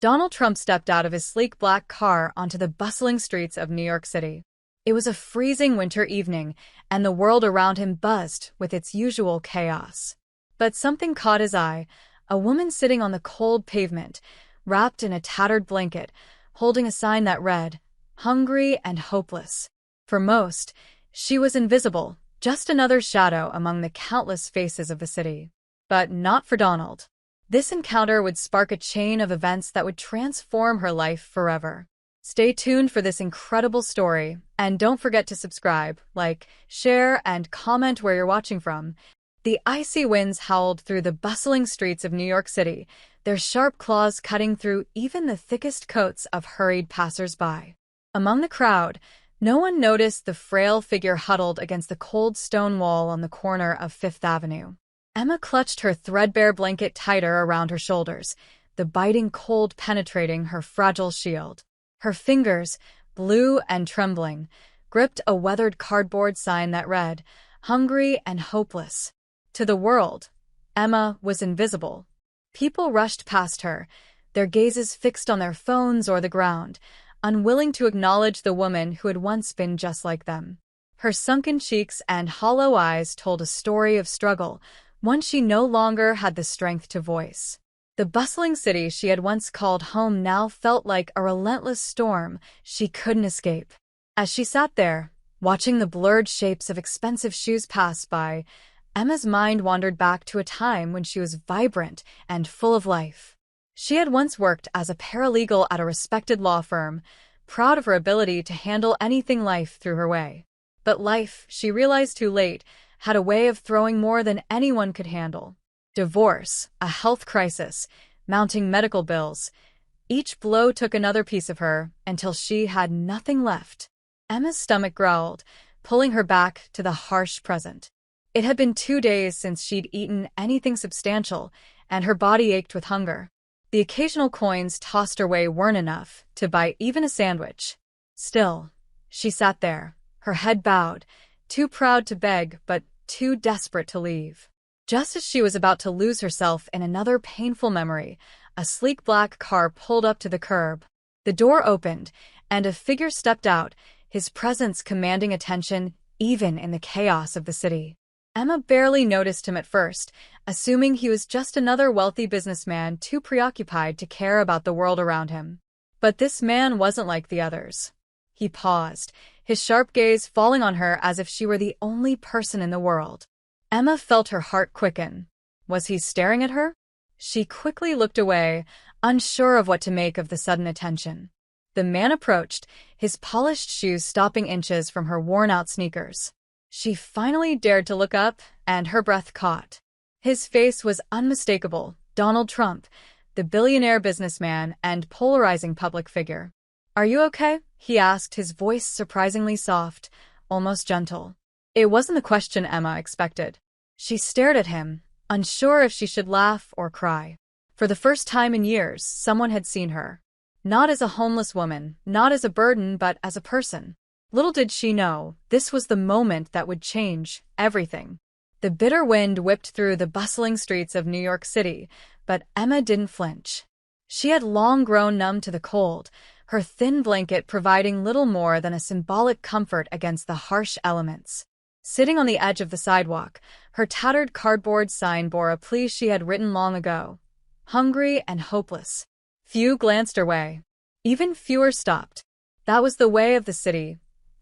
Donald Trump stepped out of his sleek black car onto the bustling streets of New York City. It was a freezing winter evening, and the world around him buzzed with its usual chaos. But something caught his eye: a woman sitting on the cold pavement, wrapped in a tattered blanket, holding a sign that read, "Hungry and hopeless." For most, she was invisible, just another shadow among the countless faces of the city. But not for Donald. This encounter would spark a chain of events that would transform her life forever. Stay tuned for this incredible story, and don't forget to subscribe, like, share, and comment where you're watching from. The icy winds howled through the bustling streets of New York City, their sharp claws cutting through even the thickest coats of hurried passers-by. Among the crowd, no one noticed the frail figure huddled against the cold stone wall on the corner of Fifth Avenue. Emma clutched her threadbare blanket tighter around her shoulders, the biting cold penetrating her fragile shield. Her fingers, blue and trembling, gripped a weathered cardboard sign that read, "Hungry and hopeless." To the world, Emma was invisible. People rushed past her, their gazes fixed on their phones or the ground, unwilling to acknowledge the woman who had once been just like them. Her sunken cheeks and hollow eyes told a story of struggle, one she no longer had the strength to voice. The bustling city she had once called home now felt like a relentless storm she couldn't escape. As she sat there, watching the blurred shapes of expensive shoes pass by, Emma's mind wandered back to a time when she was vibrant and full of life. She had once worked as a paralegal at a respected law firm, proud of her ability to handle anything life threw her way. But life, she realized too late, had a way of throwing more than anyone could handle. Divorce, a health crisis, mounting medical bills. Each blow took another piece of her until she had nothing left. Emma's stomach growled, pulling her back to the harsh present. It had been 2 days since she'd eaten anything substantial, and her body ached with hunger. The occasional coins tossed her way weren't enough to buy even a sandwich. Still, she sat there, her head bowed, too proud to beg but too desperate to leave. Just as she was about to lose herself in another painful memory, a sleek black car pulled up to the curb. The door opened, and a figure stepped out, his presence commanding attention even in the chaos of the city. Emma barely noticed him at first, assuming he was just another wealthy businessman too preoccupied to care about the world around him. But this man wasn't like the others. He paused, his sharp gaze falling on her as if she were the only person in the world. Emma felt her heart quicken. Was he staring at her? She quickly looked away, unsure of what to make of the sudden attention. The man approached, his polished shoes stopping inches from her worn-out sneakers. She finally dared to look up, and her breath caught. His face was unmistakable: Donald Trump, the billionaire businessman and polarizing public figure. "Are you okay?" he asked, his voice surprisingly soft, almost gentle. It wasn't the question Emma expected. She stared at him, unsure if she should laugh or cry. For the first time in years, someone had seen her. Not as a homeless woman, not as a burden, but as a person. Little did she know, this was the moment that would change everything. The bitter wind whipped through the bustling streets of New York City, but Emma didn't flinch. She had long grown numb to the cold, her thin blanket providing little more than a symbolic comfort against the harsh elements. Sitting on the edge of the sidewalk, her tattered cardboard sign bore a plea she had written long ago: "Hungry and hopeless." Few glanced her way. Even fewer stopped. That was the way of the city: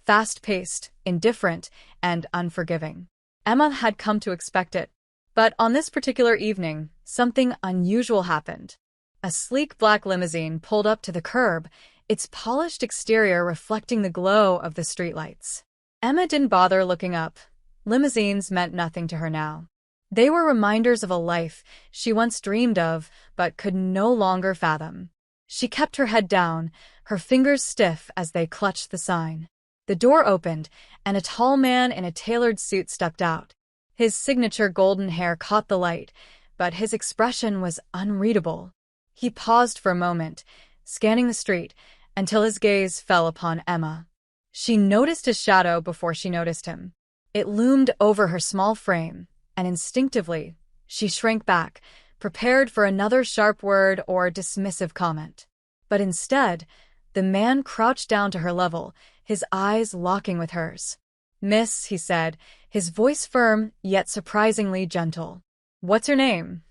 fast-paced, indifferent, and unforgiving. Emma had come to expect it. But on this particular evening, something unusual happened. A sleek black limousine pulled up to the curb, its polished exterior reflecting the glow of the streetlights. Emma didn't bother looking up. Limousines meant nothing to her now. They were reminders of a life she once dreamed of but could no longer fathom. She kept her head down, her fingers stiff as they clutched the sign. The door opened, and a tall man in a tailored suit stepped out. His signature golden hair caught the light, but his expression was unreadable. He paused for a moment, scanning the street, until his gaze fell upon Emma. She noticed his shadow before she noticed him. It loomed over her small frame, and instinctively, she shrank back, prepared for another sharp word or dismissive comment. But instead, the man crouched down to her level, his eyes locking with hers. "Miss," he said, his voice firm yet surprisingly gentle. "What's your name?"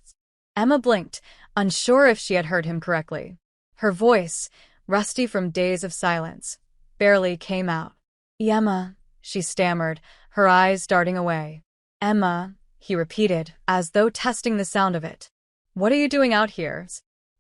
Emma blinked, unsure if she had heard him correctly. Her voice, rusty from days of silence, barely came out. "Emma," she stammered, her eyes darting away. "Emma," he repeated, as though testing the sound of it. "What are you doing out here?"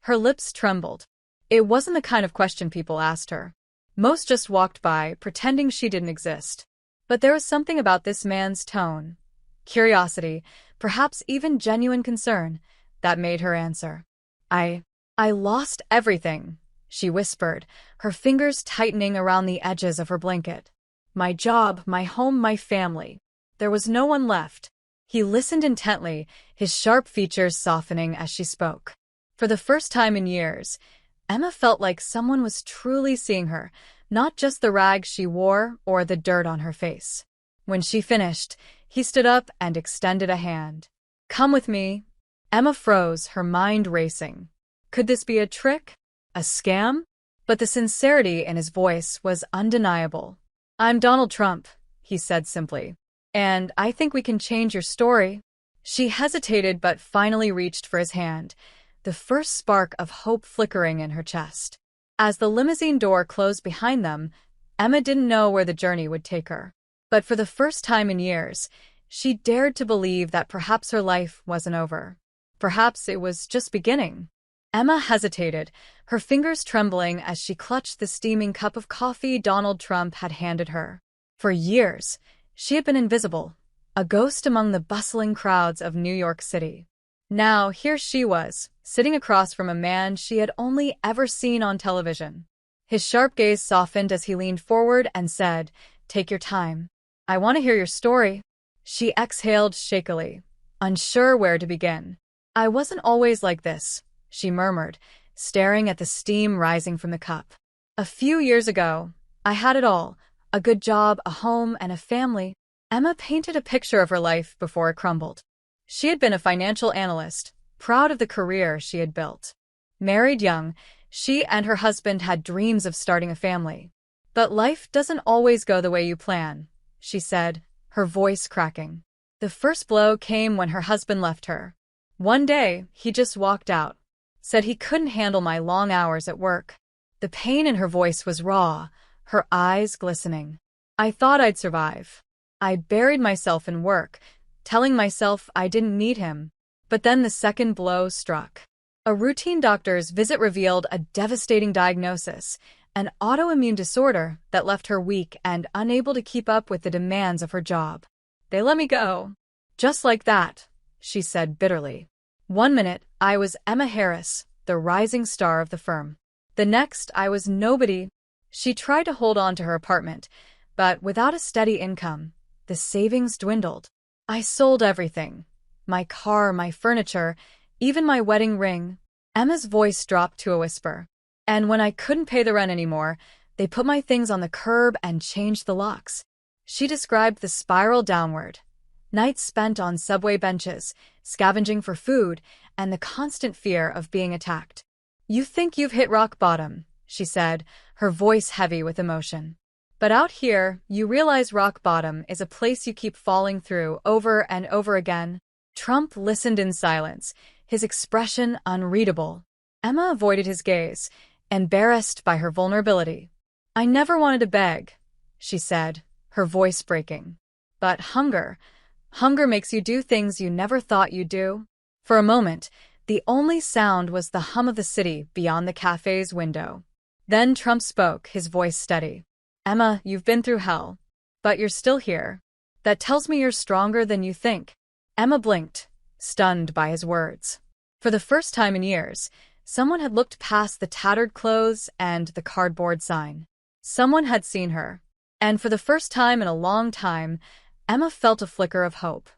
Her lips trembled. It wasn't the kind of question people asked her. Most just walked by, pretending she didn't exist. But there was something about this man's tone, curiosity, perhaps even genuine concern, that made her answer. I lost everything," she whispered, her fingers tightening around the edges of her blanket. "My job, my home, my family. There was no one left." He listened intently, his sharp features softening as she spoke. For the first time in years, Emma felt like someone was truly seeing her, not just the rags she wore or the dirt on her face. When she finished, he stood up and extended a hand. "Come with me." Emma froze, her mind racing. Could this be a trick? A scam? But the sincerity in his voice was undeniable. "I'm Donald Trump," he said simply. "And I think we can change your story." She hesitated but finally reached for his hand, the first spark of hope flickering in her chest. As the limousine door closed behind them, Emma didn't know where the journey would take her. But for the first time in years, she dared to believe that perhaps her life wasn't over. Perhaps it was just beginning. Emma hesitated, her fingers trembling as she clutched the steaming cup of coffee Donald Trump had handed her. For years, she had been invisible, a ghost among the bustling crowds of New York City. Now, here she was, sitting across from a man she had only ever seen on television. His sharp gaze softened as he leaned forward and said, "Take your time. I want to hear your story." She exhaled shakily, unsure where to begin. "I wasn't always like this," she murmured, staring at the steam rising from the cup. "A few years ago, I had it all, a good job, a home, and a family." Emma painted a picture of her life before it crumbled. She had been a financial analyst, proud of the career she had built. Married young, she and her husband had dreams of starting a family. "But life doesn't always go the way you plan," she said, her voice cracking. The first blow came when her husband left her. One day, he just walked out, said he couldn't handle my long hours at work. The pain in her voice was raw, her eyes glistening. "I thought I'd survive. I buried myself in work, telling myself I didn't need him. But then the second blow struck. A routine doctor's visit revealed a devastating diagnosis, an autoimmune disorder that left her weak and unable to keep up with the demands of her job. They let me go. Just like that," she said bitterly. "One minute, I was Emma Harris, the rising star of the firm. The next, I was nobody." She tried to hold on to her apartment, but without a steady income, the savings dwindled. "I sold everything. My car, my furniture, even my wedding ring." Emma's voice dropped to a whisper. "And when I couldn't pay the rent anymore, they put my things on the curb and changed the locks." She described the spiral downward. Nights spent on subway benches, scavenging for food, and the constant fear of being attacked. "You think you've hit rock bottom," she said, her voice heavy with emotion. "But out here, you realize rock bottom is a place you keep falling through over and over again." Trump listened in silence, his expression unreadable. Emma avoided his gaze, embarrassed by her vulnerability. "I never wanted to beg," she said, her voice breaking. "But hunger makes you do things you never thought you'd do." For a moment, the only sound was the hum of the city beyond the cafe's window. Then Trump spoke, his voice steady. "Emma, you've been through hell, but you're still here. That tells me you're stronger than you think." Emma blinked, stunned by his words. For the first time in years, someone had looked past the tattered clothes and the cardboard sign. Someone had seen her. And for the first time in a long time, Emma felt a flicker of hope.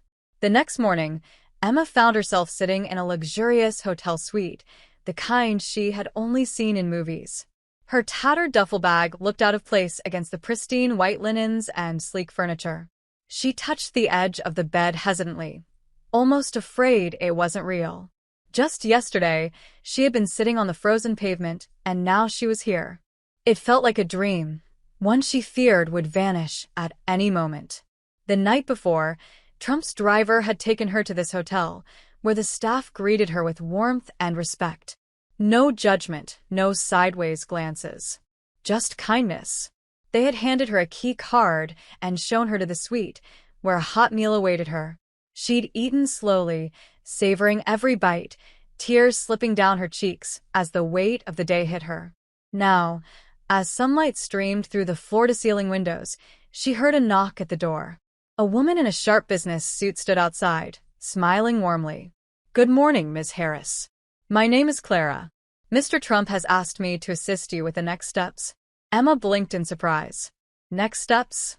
The next morning, Emma found herself sitting in a luxurious hotel suite, the kind she had only seen in movies. Her tattered duffel bag looked out of place against the pristine white linens and sleek furniture. She touched the edge of the bed hesitantly, almost afraid it wasn't real. Just yesterday, she had been sitting on the frozen pavement, and now she was here. It felt like a dream, one she feared would vanish at any moment. The night before, Trump's driver had taken her to this hotel, where the staff greeted her with warmth and respect. No judgment, no sideways glances. Just kindness. They had handed her a key card and shown her to the suite, where a hot meal awaited her. She'd eaten slowly, savoring every bite, tears slipping down her cheeks as the weight of the day hit her. Now, as sunlight streamed through the floor-to-ceiling windows, she heard a knock at the door. A woman in a sharp business suit stood outside, smiling warmly. "Good morning, Ms. Harris. My name is Clara. Mr. Trump has asked me to assist you with the next steps." Emma blinked in surprise. "Next steps?"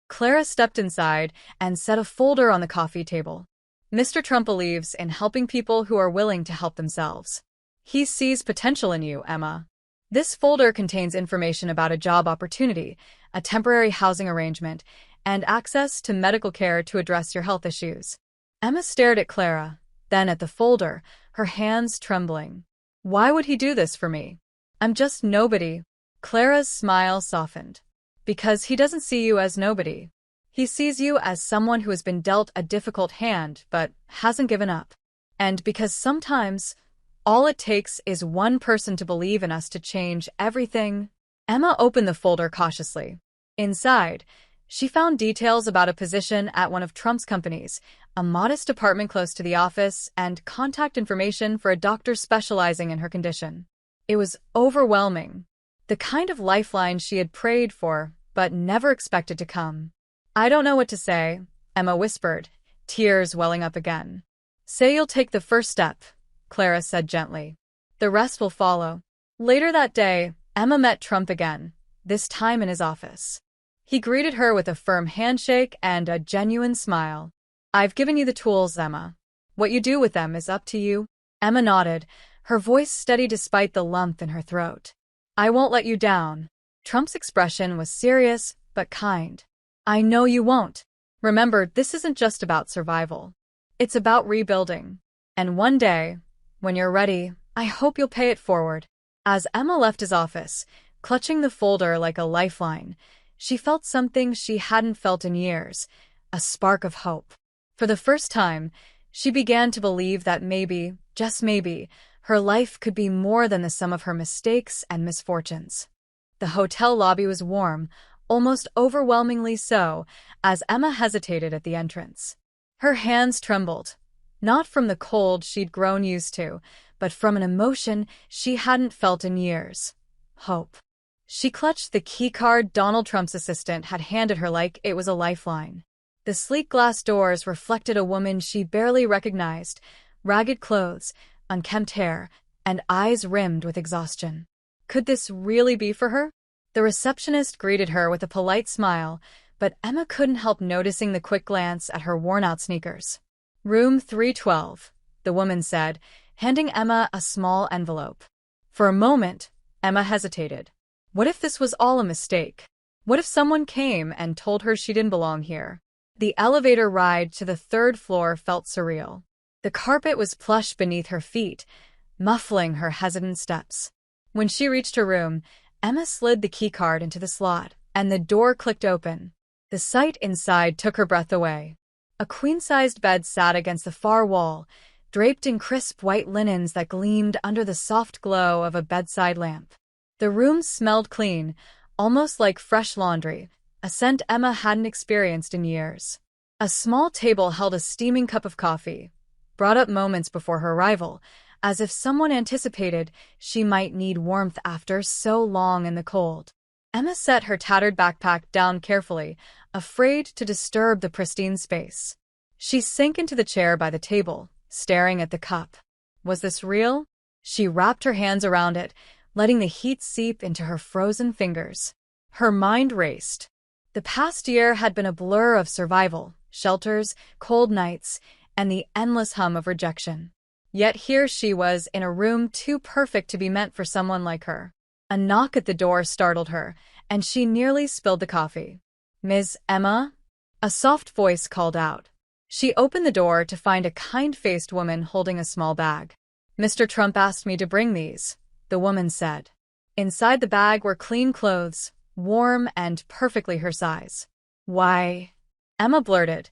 Clara stepped inside and set a folder on the coffee table. "Mr. Trump believes in helping people who are willing to help themselves. He sees potential in you, Emma. This folder contains information about a job opportunity, a temporary housing arrangement, and access to medical care to address your health issues." Emma stared at Clara, then at the folder, her hands trembling. "Why would he do this for me? I'm just nobody." Clara's smile softened. "Because he doesn't see you as nobody. He sees you as someone who has been dealt a difficult hand but hasn't given up. And because sometimes all it takes is one person to believe in us to change everything." Emma opened the folder cautiously. Inside, she found details about a position at one of Trump's companies, a modest apartment close to the office, and contact information for a doctor specializing in her condition. It was overwhelming. The kind of lifeline she had prayed for, but never expected to come. "I don't know what to say," Emma whispered, tears welling up again. "Say you'll take the first step," Clara said gently. "The rest will follow." Later that day, Emma met Trump again, this time in his office. He greeted her with a firm handshake and a genuine smile. "I've given you the tools, Emma. What you do with them is up to you." Emma nodded, her voice steady despite the lump in her throat. "I won't let you down." Trump's expression was serious, but kind. "I know you won't. Remember, this isn't just about survival. It's about rebuilding. And one day, when you're ready, I hope you'll pay it forward." As Emma left his office, clutching the folder like a lifeline, she felt something she hadn't felt in years, a spark of hope. For the first time, she began to believe that maybe, just maybe, her life could be more than the sum of her mistakes and misfortunes. The hotel lobby was warm, almost overwhelmingly so, as Emma hesitated at the entrance. Her hands trembled, not from the cold she'd grown used to, but from an emotion she hadn't felt in years. Hope. She clutched the keycard Donald Trump's assistant had handed her like it was a lifeline. The sleek glass doors reflected a woman she barely recognized, ragged clothes, unkempt hair, and eyes rimmed with exhaustion. Could this really be for her? The receptionist greeted her with a polite smile, but Emma couldn't help noticing the quick glance at her worn-out sneakers. "Room 312, the woman said, handing Emma a small envelope. For a moment, Emma hesitated. What if this was all a mistake? What if someone came and told her she didn't belong here? The elevator ride to the third floor felt surreal. The carpet was plush beneath her feet, muffling her hesitant steps. When she reached her room, Emma slid the keycard into the slot, and the door clicked open. The sight inside took her breath away. A queen-sized bed sat against the far wall, draped in crisp white linens that gleamed under the soft glow of a bedside lamp. The room smelled clean, almost like fresh laundry, a scent Emma hadn't experienced in years. A small table held a steaming cup of coffee, brought up moments before her arrival, as if someone anticipated she might need warmth after so long in the cold. Emma set her tattered backpack down carefully, afraid to disturb the pristine space. She sank into the chair by the table, staring at the cup. Was this real? She wrapped her hands around it, letting the heat seep into her frozen fingers. Her mind raced. The past year had been a blur of survival, shelters, cold nights, and the endless hum of rejection. Yet here she was in a room too perfect to be meant for someone like her. A knock at the door startled her, and she nearly spilled the coffee. "Ms. Emma?" A soft voice called out. She opened the door to find a kind-faced woman holding a small bag. Mr. Trump asked me to bring these, the woman said. Inside the bag were clean clothes, warm and perfectly her size. Why? Emma blurted,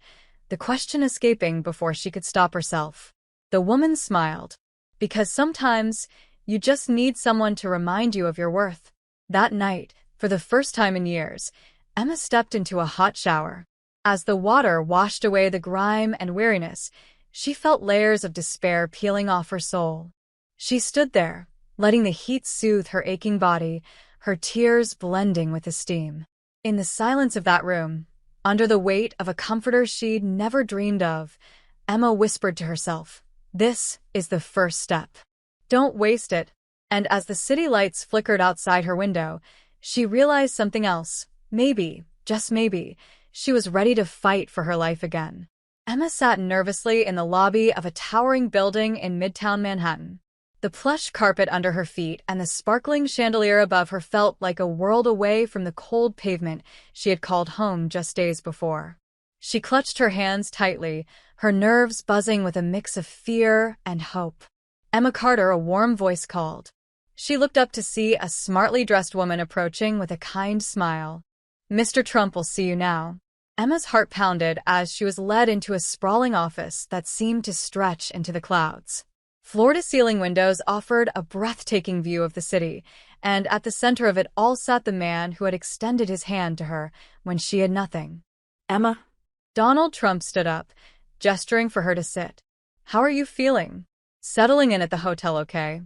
the question escaping before she could stop herself. The woman smiled. Because sometimes you just need someone to remind you of your worth. That night, for the first time in years, Emma stepped into a hot shower. As the water washed away the grime and weariness, she felt layers of despair peeling off her soul. She stood there, letting the heat soothe her aching body, her tears blending with the steam. In the silence of that room, under the weight of a comforter she'd never dreamed of, Emma whispered to herself, "This is the first step. Don't waste it." And as the city lights flickered outside her window, she realized something else. Maybe, just maybe, she was ready to fight for her life again. Emma sat nervously in the lobby of a towering building in Midtown Manhattan. The plush carpet under her feet and the sparkling chandelier above her felt like a world away from the cold pavement she had called home just days before. She clutched her hands tightly, her nerves buzzing with a mix of fear and hope. "Emma Carter," a warm voice called. She looked up to see a smartly dressed woman approaching with a kind smile. "Mr. Trump will see you now." Emma's heart pounded as she was led into a sprawling office that seemed to stretch into the clouds. Floor-to-ceiling windows offered a breathtaking view of the city, and at the center of it all sat the man who had extended his hand to her when she had nothing. "Emma?" Donald Trump stood up, gesturing for her to sit. "How are you feeling? Settling in at the hotel okay?"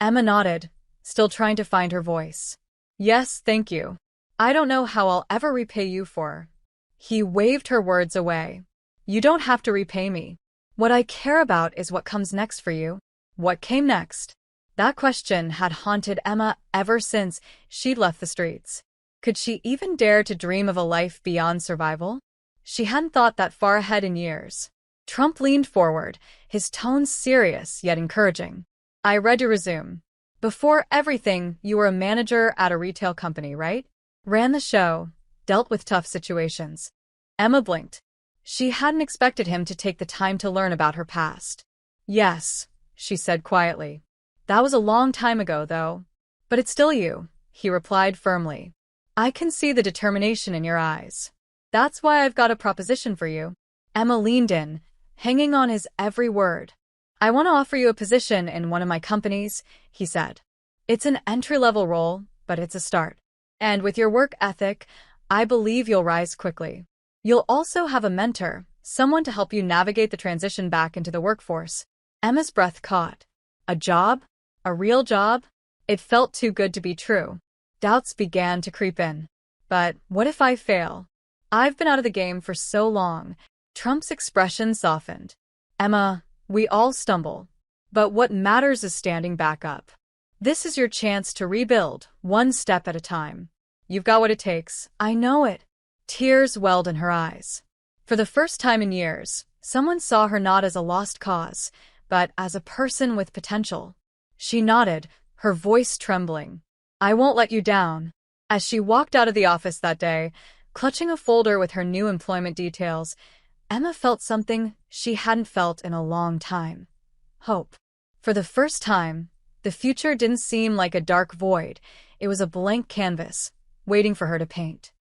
Emma nodded, still trying to find her voice. "Yes, thank you. I don't know how I'll ever repay you for..." He waved her words away. "You don't have to repay me. What I care about is what comes next for you." What came next? That question had haunted Emma ever since she'd left the streets. Could she even dare to dream of a life beyond survival? She hadn't thought that far ahead in years. Trump leaned forward, his tone serious yet encouraging. "I read your resume. Before everything, you were a manager at a retail company, right? Ran the show, dealt with tough situations." Emma blinked. She hadn't expected him to take the time to learn about her past. "Yes," she said quietly. "That was a long time ago, though. But it's still you," he replied firmly. "I can see the determination in your eyes. That's why I've got a proposition for you." Emma leaned in, hanging on his every word. "I want to offer you a position in one of my companies," he said. "It's an entry-level role, but it's a start. And with your work ethic, I believe you'll rise quickly. You'll also have a mentor, someone to help you navigate the transition back into the workforce." Emma's breath caught. A job? A real job? It felt too good to be true. Doubts began to creep in. But what if I fail? I've been out of the game for so long. Trump's expression softened. "Emma, we all stumble. But what matters is standing back up. This is your chance to rebuild, one step at a time. You've got what it takes. I know it." Tears welled in her eyes. For the first time in years, someone saw her not as a lost cause, but as a person with potential. She nodded, her voice trembling. "I won't let you down." As she walked out of the office that day, clutching a folder with her new employment details, Emma felt something she hadn't felt in a long time. Hope. For the first time, the future didn't seem like a dark void. It was a blank canvas, waiting for her to paint.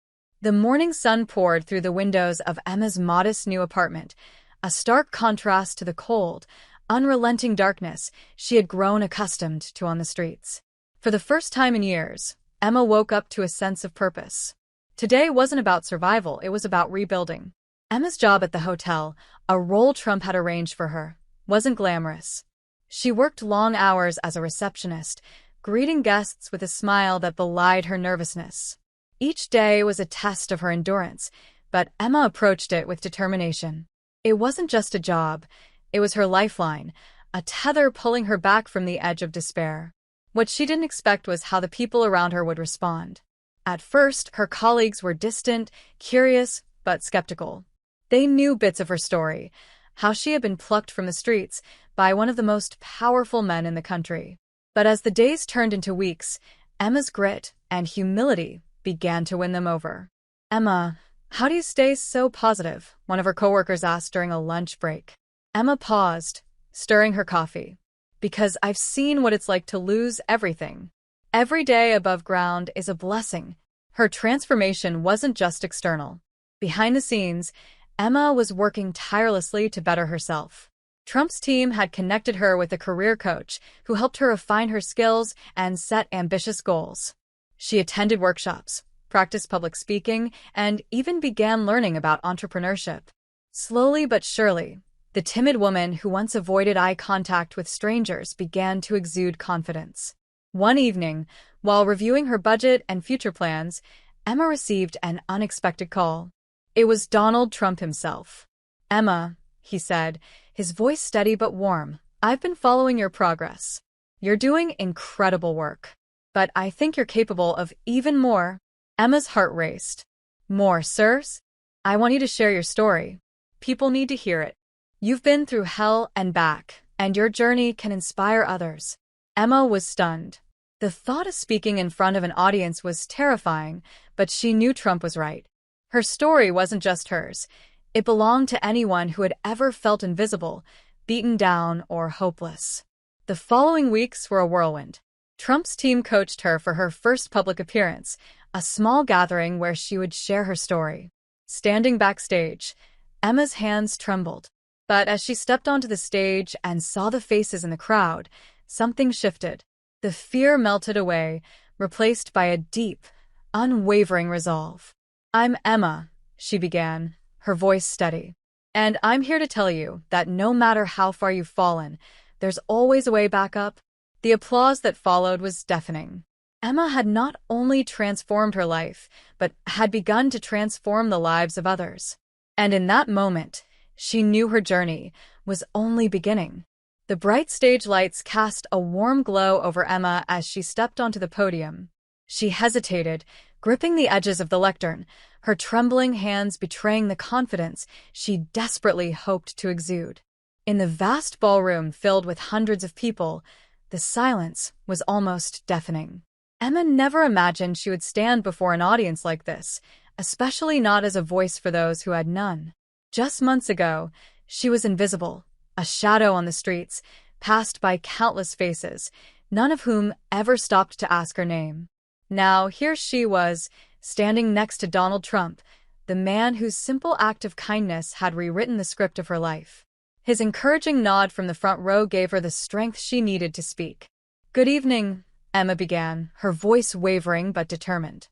The morning sun poured through the windows of Emma's modest new apartment, a stark contrast to the cold, unrelenting darkness she had grown accustomed to on the streets. For the first time in years, Emma woke up to a sense of purpose. Today wasn't about survival, it was about rebuilding. Emma's job at the hotel, a role Trump had arranged for her, wasn't glamorous. She worked long hours as a receptionist, greeting guests with a smile that belied her nervousness. Each day was a test of her endurance, but Emma approached it with determination. It wasn't just a job, it was her lifeline, a tether pulling her back from the edge of despair. What she didn't expect was how the people around her would respond. At first, her colleagues were distant, curious, but skeptical. They knew bits of her story, how she had been plucked from the streets by one of the most powerful men in the country. But as the days turned into weeks, Emma's grit and humility began to win them over. "Emma, how do you stay so positive?" one of her coworkers asked during a lunch break. Emma paused, stirring her coffee. because I've seen what it's like to lose everything. Every day above ground is a blessing. Her transformation wasn't just external. Behind the scenes, Emma was working tirelessly to better herself. Trump's team had connected her with a career coach who helped her refine her skills and set ambitious goals. She attended workshops, practiced public speaking, and even began learning about entrepreneurship. Slowly but surely, the timid woman who once avoided eye contact with strangers began to exude confidence. One evening, while reviewing her budget and future plans, Emma received an unexpected call. It was Donald Trump himself. "Emma," he said, his voice steady but warm, "I've been following your progress. You're doing incredible work. But I think you're capable of even more." Emma's heart raced. "More, sirs? I want you to share your story. People need to hear it. You've been through hell and back, and your journey can inspire others." Emma was stunned. The thought of speaking in front of an audience was terrifying, but she knew Trump was right. Her story wasn't just hers. It belonged to anyone who had ever felt invisible, beaten down, or hopeless. The following weeks were a whirlwind. Trump's team coached her for her first public appearance, a small gathering where she would share her story. Standing backstage, Emma's hands trembled. But as she stepped onto the stage and saw the faces in the crowd, something shifted. The fear melted away, replaced by a deep, unwavering resolve. "I'm Emma," she began, her voice steady. "And I'm here to tell you that no matter how far you've fallen, there's always a way back up." The applause that followed was deafening. Emma had not only transformed her life, but had begun to transform the lives of others. And in that moment, she knew her journey was only beginning. The bright stage lights cast a warm glow over Emma as she stepped onto the podium. She hesitated, gripping the edges of the lectern, her trembling hands betraying the confidence she desperately hoped to exude. In the vast ballroom filled with hundreds of people, the silence was almost deafening. Emma never imagined she would stand before an audience like this, especially not as a voice for those who had none. Just months ago, she was invisible, a shadow on the streets, passed by countless faces, none of whom ever stopped to ask her name. Now here she was, standing next to Donald Trump, the man whose simple act of kindness had rewritten the script of her life. His encouraging nod from the front row gave her the strength she needed to speak. "Good evening," Emma began, her voice wavering but determined.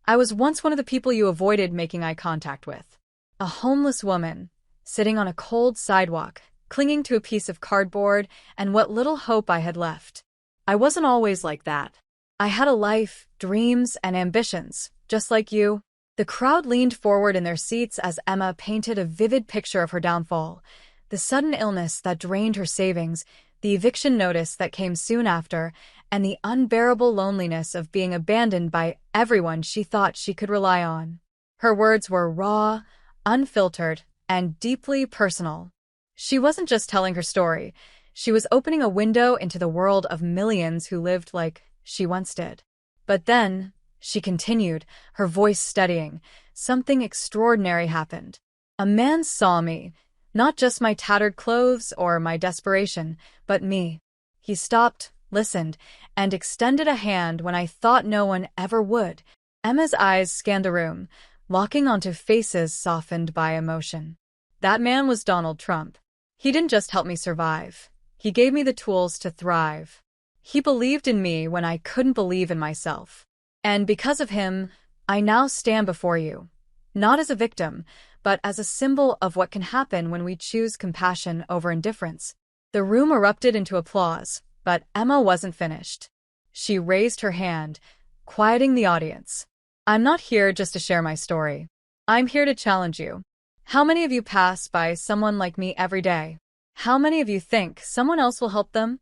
"I was once one of the people you avoided making eye contact with. A homeless woman, sitting on a cold sidewalk, clinging to a piece of cardboard and what little hope I had left. I wasn't always like that. I had a life, dreams, and ambitions, just like you." The crowd leaned forward in their seats as Emma painted a vivid picture of her downfall. The sudden illness that drained her savings, the eviction notice that came soon after, and the unbearable loneliness of being abandoned by everyone she thought she could rely on. Her words were raw, unfiltered, and deeply personal. She wasn't just telling her story. She was opening a window into the world of millions who lived like she once did. But then, she continued, her voice steadying, something extraordinary happened. "A man saw me. Not just my tattered clothes or my desperation, but me. He stopped, listened, and extended a hand when I thought no one ever would." Emma's eyes scanned the room, locking onto faces softened by emotion. That man was Donald Trump. He didn't just help me survive. He gave me the tools to thrive. He believed in me when I couldn't believe in myself. And because of him, I now stand before you, not as a victim, but as a symbol of what can happen when we choose compassion over indifference. The room erupted into applause, but Emma wasn't finished. She raised her hand, quieting the audience. "I'm not here just to share my story. I'm here to challenge you. How many of you pass by someone like me every day? How many of you think someone else will help them?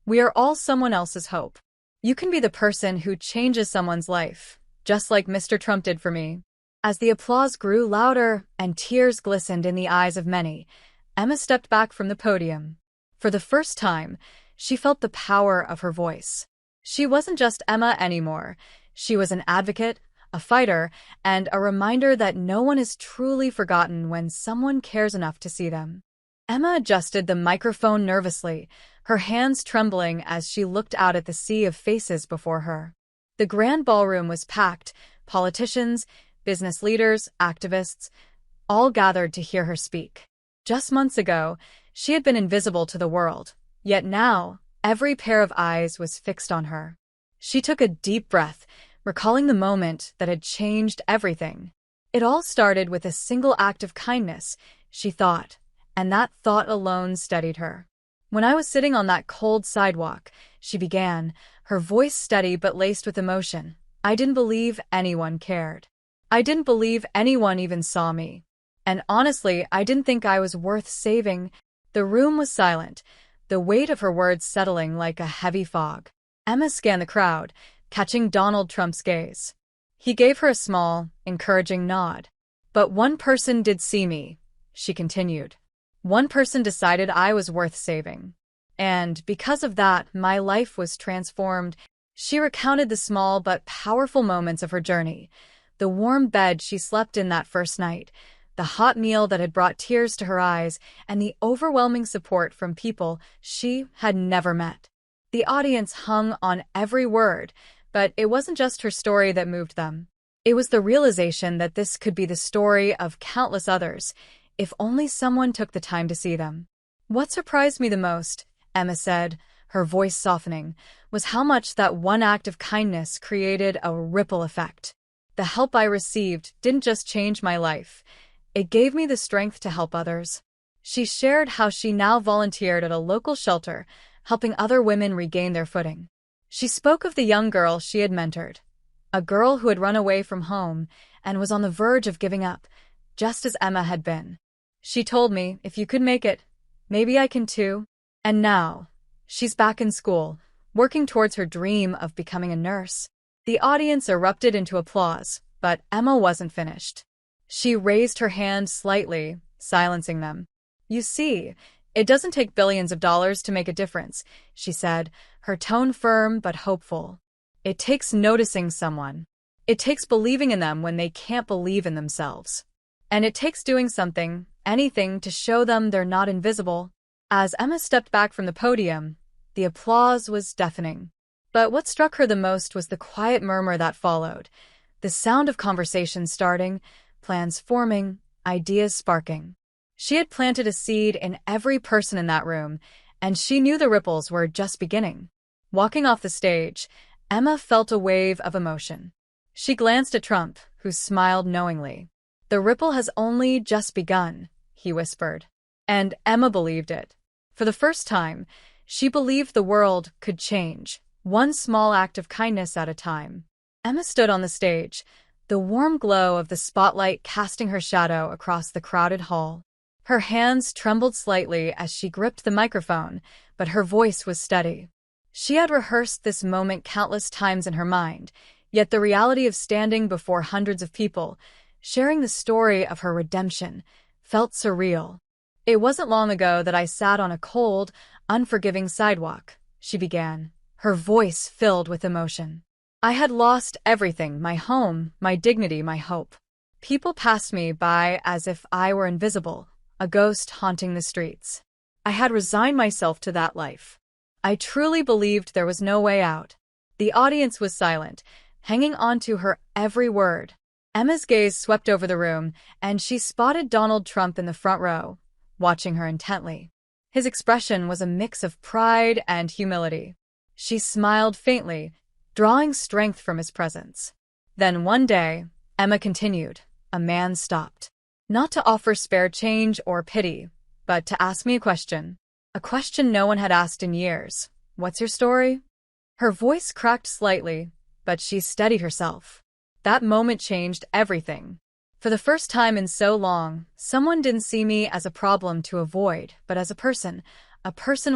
We are all someone else's hope. You can be the person who changes someone's life, just like Mr. Trump did for me." As the applause grew louder and tears glistened in the eyes of many, Emma stepped back from the podium. For the first time, she felt the power of her voice. She wasn't just Emma anymore. She was an advocate, a fighter, and a reminder that no one is truly forgotten when someone cares enough to see them. Emma adjusted the microphone nervously, her hands trembling as she looked out at the sea of faces before her. The grand ballroom was packed, politicians, business leaders, activists, all gathered to hear her speak. Just months ago, she had been invisible to the world, yet now, every pair of eyes was fixed on her. She took a deep breath, recalling the moment that had changed everything. It all started with a single act of kindness, she thought, and that thought alone steadied her. When I was sitting on that cold sidewalk, she began, her voice steady but laced with emotion. I didn't believe anyone cared. I didn't believe anyone even saw me. And honestly, I didn't think I was worth saving. The room was silent, the weight of her words settling like a heavy fog. Emma scanned the crowd, catching Donald Trump's gaze. He gave her a small, encouraging nod. But one person did see me, she continued. One person decided I was worth saving. And because of that, my life was transformed. She recounted the small but powerful moments of her journey. The warm bed she slept in that first night, the hot meal that had brought tears to her eyes, and the overwhelming support from people she had never met. The audience hung on every word, but it wasn't just her story that moved them. It was the realization that this could be the story of countless others, if only someone took the time to see them. What surprised me the most, Emma said, her voice softening, was how much that one act of kindness created a ripple effect. The help I received didn't just change my life. It gave me the strength to help others. She shared how she now volunteered at a local shelter, helping other women regain their footing. She spoke of the young girl she had mentored, a girl who had run away from home and was on the verge of giving up, just as Emma had been. She told me, if you could make it, maybe I can too. And now, she's back in school, working towards her dream of becoming a nurse. The audience erupted into applause, but Emma wasn't finished. She raised her hand slightly, silencing them. You see, it doesn't take billions of dollars to make a difference, she said, her tone firm but hopeful. It takes noticing someone. It takes believing in them when they can't believe in themselves. And it takes doing something, anything, to show them they're not invisible. As Emma stepped back from the podium, the applause was deafening. But what struck her the most was the quiet murmur that followed, the sound of conversation starting, plans forming, ideas sparking. She had planted a seed in every person in that room, and she knew the ripples were just beginning. Walking off the stage, Emma felt a wave of emotion. She glanced at Trump, who smiled knowingly. The ripple has only just begun, he whispered. And Emma believed it. For the first time, she believed the world could change, one small act of kindness at a time. Emma stood on the stage, the warm glow of the spotlight casting her shadow across the crowded hall. Her hands trembled slightly as she gripped the microphone, but her voice was steady. She had rehearsed this moment countless times in her mind, yet the reality of standing before hundreds of people, sharing the story of her redemption, felt surreal. It wasn't long ago that I sat on a cold, unforgiving sidewalk, she began, her voice filled with emotion. I had lost everything, my home, my dignity, my hope. People passed me by as if I were invisible, a ghost haunting the streets. I had resigned myself to that life. I truly believed there was no way out. The audience was silent, hanging on to her every word. Emma's gaze swept over the room, and she spotted Donald Trump in the front row, watching her intently. His expression was a mix of pride and humility. She smiled faintly, drawing strength from his presence. Then one day, Emma continued, a man stopped. Not to offer spare change or pity, but to ask me a question. A question no one had asked in years. What's your story? Her voice cracked slightly, but she steadied herself. That moment changed everything. For the first time in so long, someone didn't see me as a problem to avoid, but as a person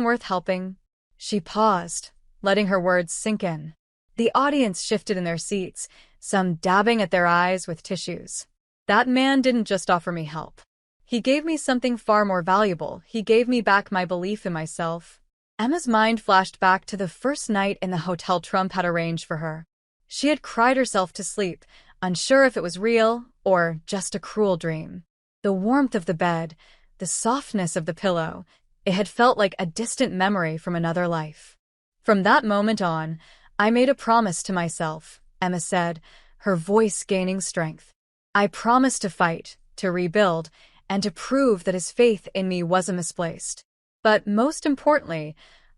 worth helping. She paused, letting her words sink in. The audience shifted in their seats, some dabbing at their eyes with tissues. That man didn't just offer me help. He gave me something far more valuable. He gave me back my belief in myself. Emma's mind flashed back to the first night in the hotel Trump had arranged for her. She had cried herself to sleep, unsure if it was real or just a cruel dream. The warmth of the bed, the softness of the pillow, It had felt like a distant memory from another life. From that moment on, I made a promise to myself, Emma said, her voice gaining strength. I promised to fight, to rebuild, and to prove that his faith in me wasn't misplaced. But most importantly,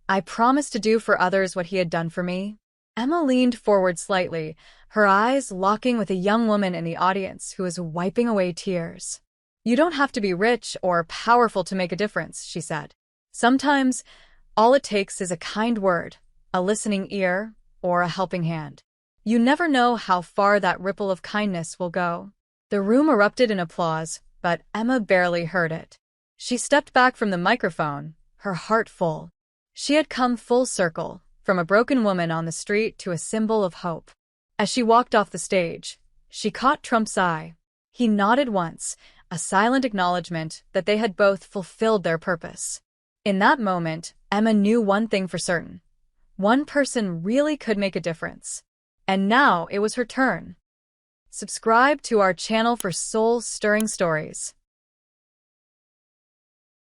I promised to do for others what he had done for me. Emma leaned forward slightly, her eyes locking with a young woman in the audience who was wiping away tears. You don't have to be rich or powerful to make a difference, she said. Sometimes, all it takes is a kind word, a listening ear, or a helping hand. You never know how far that ripple of kindness will go. The room erupted in applause, but Emma barely heard it. She stepped back from the microphone, her heart full. She had come full circle, from a broken woman on the street to a symbol of hope. As she walked off the stage, she caught Trump's eye. He nodded once, a silent acknowledgement that they had both fulfilled their purpose. In that moment, Emma knew one thing for certain. One person really could make a difference. And now it was her turn. Subscribe to our channel for soul-stirring stories.